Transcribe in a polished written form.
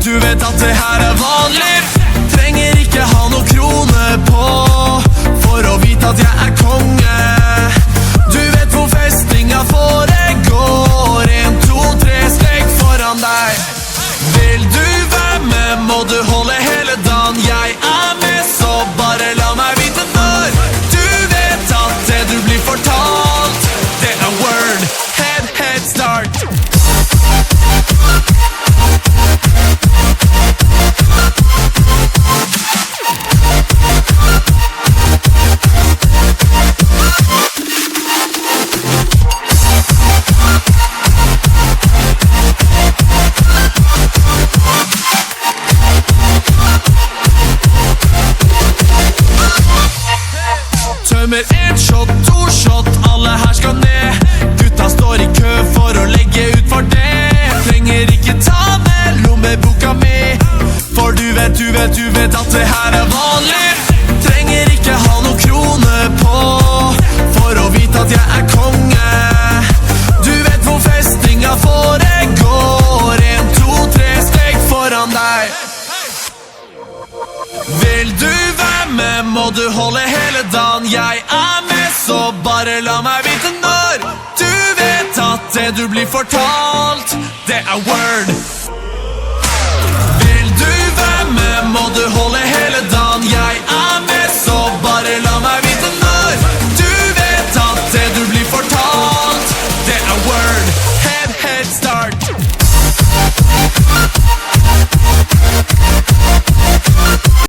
Du vet at det her er vanlig. Trenger ikke ha noe krone på for å vite at jeg er konge. Du vet hvor festinga foregår. 1, 2, 3 steg foran deg. Vil du være med, må du holde hele dagen. Jeg er med, så bare la meg vite når. Du vet at det du blir fortalt, det er word. Head start. Tømmer 1 shot, 2 shot, alle her skal ned. Gutta står i kø for å legge ut for det. Trenger ikke ta med lommeboka mi, for du vet at det her er vanlig. Trenger ikke ha noe krone på for å vite at jeg er konge. Du vet hvor festinga foregår. 1, 2, 3 steg foran deg. Vil du være med, må du holde hele dagen. Jeg er med, så bare la meg vite når. Du vet at det du blir fortalt, det er word.